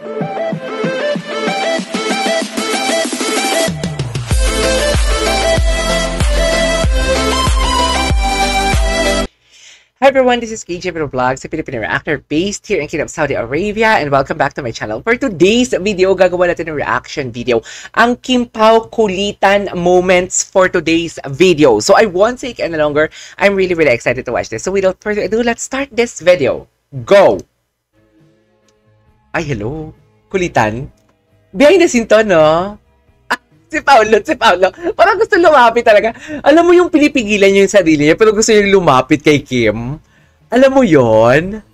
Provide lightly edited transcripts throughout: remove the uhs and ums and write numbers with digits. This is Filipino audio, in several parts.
Hi everyone, this is KJ Pero Vlogs, a Filipino reactor based here in Kingdom of Saudi Arabia, and welcome back to my channel. For today's video, gagawa natin ng reaction video, ang Kim Pao kulitan moments for today's video. So I won't take any longer. I'm really excited to watch this. So without further ado, let's start this video. Go! Ay, hello. Kulitan? Behind the scene to, no? Si Paolo. Parang gusto lumapit talaga. Alam mo yung pinipigilan niya yung sarili niya, pero gusto niya lumapit kay Kim. Alam mo yon?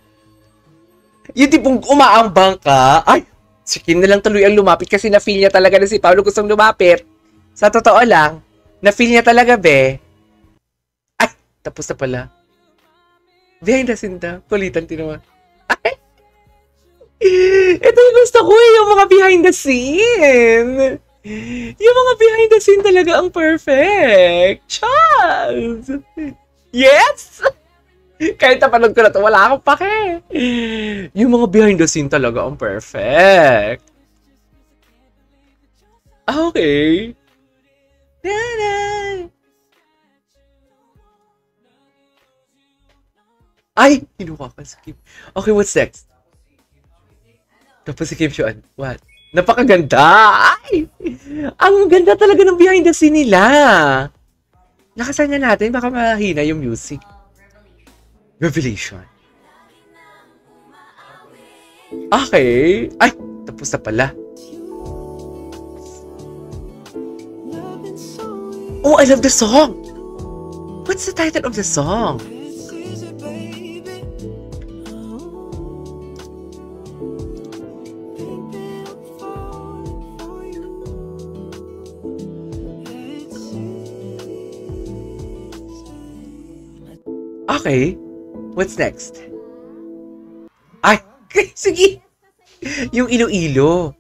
Yung tipong umaambang ka. Ay, si Kim na lang tuloy ang lumapit kasi na-feel niya talaga na si Paolo gustong lumapit. Sa totoo lang, na-feel niya talaga, be. Ay, tapos na pala. Behind the scene na. Kulitan, tinawa. Ay! Ito yung gusto ko yung mga behind the scene. Yung mga behind the scene talaga ang perfect. Charles! Yes! Kahit napanood ko na ito, wala akong pake. Yung mga behind the scene talaga ang perfect. Okay. Ay! Kinuha ka sa Kim. Okay, what's next? Tapos si Kim Sean. What? Napakaganda! Ay! Ang ganda talaga ng behind the scene nila. Lakasan nga natin, baka mahina yung music. Revelation. Okay. Ay! Tapos na pala. Oh, I love the song! What's the title of the song? Okay. What's next? Ay! Sige! Yung Iloilo.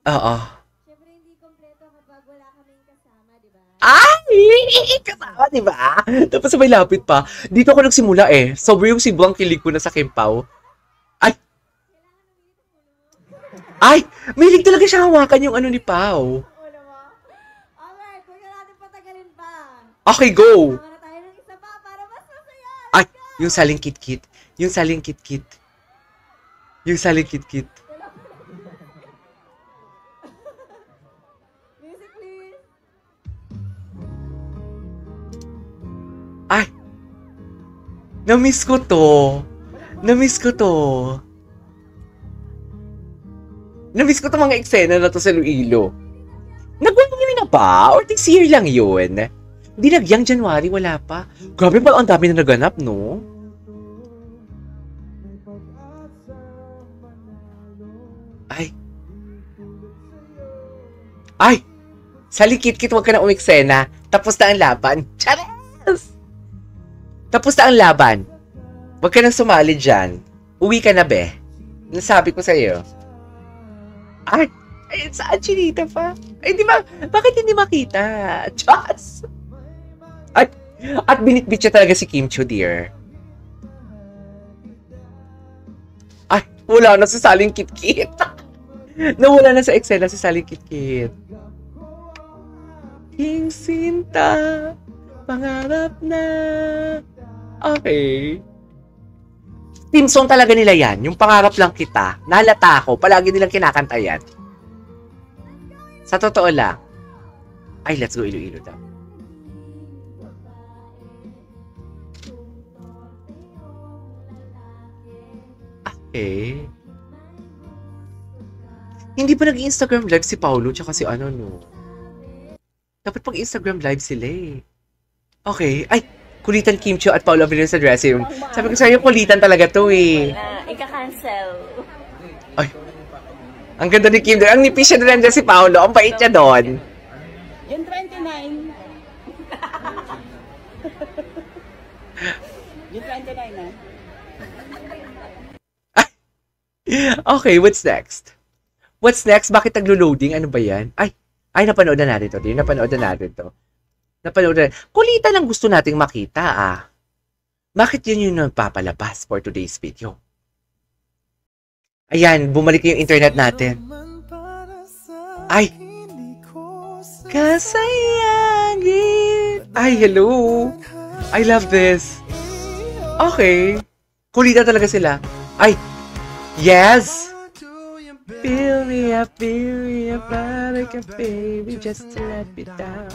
Oo. Siyempre hindi kompleto kapag wala kaming kasama, di ba? Ay! Kasama, di ba? Tapos may lapit pa. Dito ako nagsimula eh. Sobrang yung sobrang kilig ko na sa Kim Pao. Ay! Ay! Milig talaga siya hawakan yung ano ni Pao. Okay, go! Para tayo ng isa pa para mas masaya. Ay! Yung saling kit-kit. Yung saling kit-kit. Yung saling kit-kit. Music, please. Ay! Na-miss ko to. Na-miss ko to. Na-miss ko to mga eksena na to sa Iloilo. Nagwang yun na ba? Or this year lang yun? Dinagyang January, wala pa. Grabe pa, ang dami na naganap, no? Ay. Ay! Salikit-kit, huwag ka na umiksena. Tapos na ang laban. Chares! Tapos na ang laban. Huwag ka nang sumali dyan. Uwi ka na, be. Nasabi ko sa'yo. Ay! Ay, saan chinita pa? Ay, di ba? Bakit hindi makita? Diyos! At binitbit siya talaga si Kim Chiu, dear. Ay, wala na si Saling Kit-Kit. Nawala na sa eksena si Saling Kit-Kit. King Sinta, pangarap na. Okay. Team song talaga nila yan. Yung pangarap lang kita. Nalata ako. Palagi nilang kinakanta yan. Sa totoo lang. Ay, let's go Iloilo daw. Okay. Hindi pa nag-Instagram live si Paolo tsaka si ano, no? Dapat pag-Instagram live sila eh. Okay. Ay, kulitan Kim Chiu at Paolo Avellino sa dressing room. Sabi ko sa'yo, kulitan talaga to eh. Ika-cancel. Ay. Ang ganda ni Kim. Ang nipis siya na si Paolo. Ang bait niya doon. Yung 29. Yung 29 na. Okay, what's next? What's next? Bakit naglo-loading? Ano ba yan? Ay, napanood na natin to. Napanood na natin to. Kulitan ang gusto nating makita, ah. Bakit yun yung nagpapalabas for today's video? Ayan, bumalik yung internet natin. Ay! Kasayangin! Ay, hello! I love this. Okay. Kulita talaga sila. Ay! Yes! Fill me up, like a baby, just to let me down.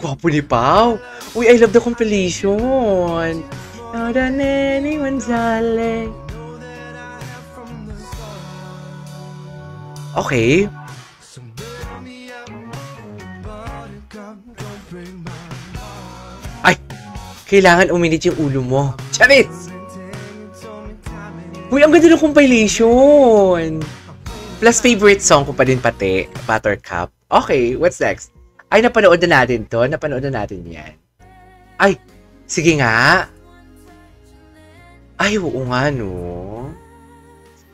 Gwapo ni Pao. Uy, I love the compilation. More than anyone, darling. Okay. Ay! Kailangan uminit yung ulo mo. Charis! Uy, ang ganda ng compilation. Plus favorite song ko pa din pati, Buttercup. Okay, what's next? Ay, napanood na natin to. Napanood na natin yan. Ay, sige nga. Ay, oo nga, no?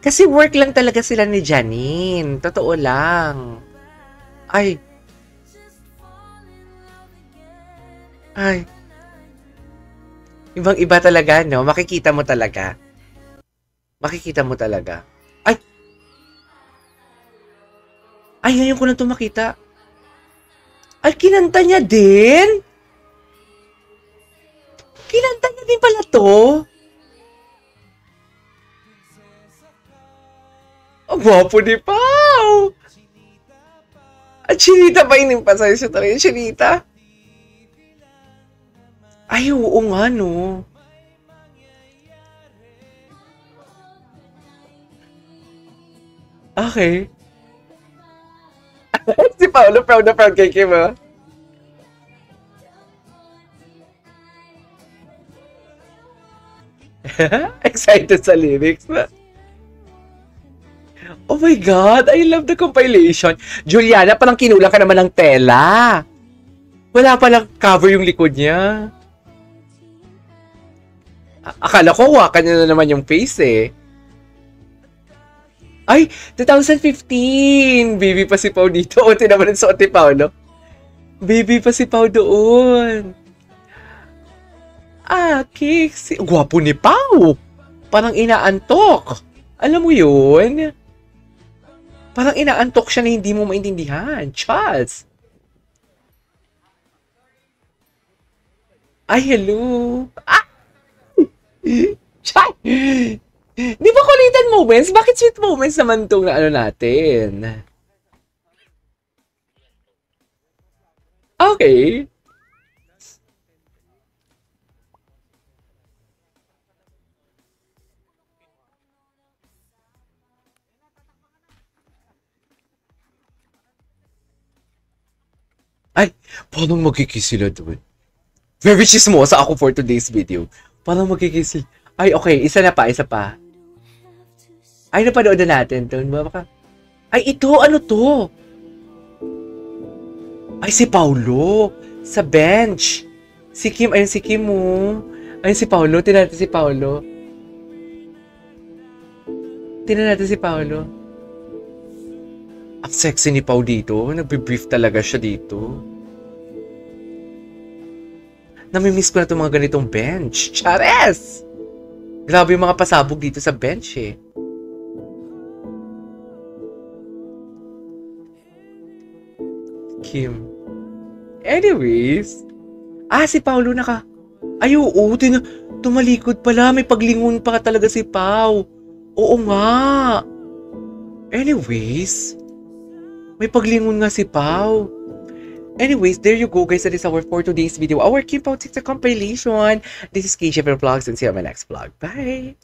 Kasi work lang talaga sila ni Janine. Totoo lang. Ay. Ay. Ibang-iba talaga, no? Makikita mo talaga. Makikita mo talaga. Ay! Ay, ngayon ko na ito makita. Ay, kinanta niya din? Kinanta niya din pala to? Ang gwapo ni Pao! At Chinita ba yung pasay siya talaga? Chinita? Ay, oo nga, no? Okay. Si Paolo, proud na proud kay Kim, ha? Excited sa lyrics, na? Oh my God, I love the compilation. Juliana, parang kinulang ka naman ng tela. Wala palang cover yung likod niya. Akala ko, wakan niya na naman yung face eh. Ay, 2015! Baby pa si Pao dito. O, tinaman ang suot ni Paolo. Baby pa si Pao doon. Ah, kiksi. Gwapo ni Pao. Parang inaantok. Alam mo yun? Parang inaantok siya na hindi mo maintindihan. Charles. Ay, hello. Ah! Chay! Di ba kulitan moments? Bakit sweet moments naman itong na ano natin? Okay. Ay, paano magkikiss sila doon? Very chismosa ako for today's video. Paano magkikiss sila? Ay, okay. Isa pa. Ay, napanood na natin. Baka... Ay, ito. Ano to? Ay, si Paulo. Sa bench. Si Kim. Ayun si Kim mo. Ayun si Paulo. Tingnan natin si Paulo. Ang sexy ni Pau dito. Nagbe-brief talaga siya dito. Namimiss ko na itong mga ganitong bench. Chares! Grabe yung mga pasabog dito sa bench eh. Kim. Anyways. Si Paulo naka... Ay, oo. Tumalikod pala. May paglingon pa talaga si Pau. Oo nga. Anyways. May paglingon nga si Pau. Anyways, there you go guys. That is our for today's video. Our Kim Pao TikTok compilation. This is Keisha Vlogs and see you on my next vlog. Bye!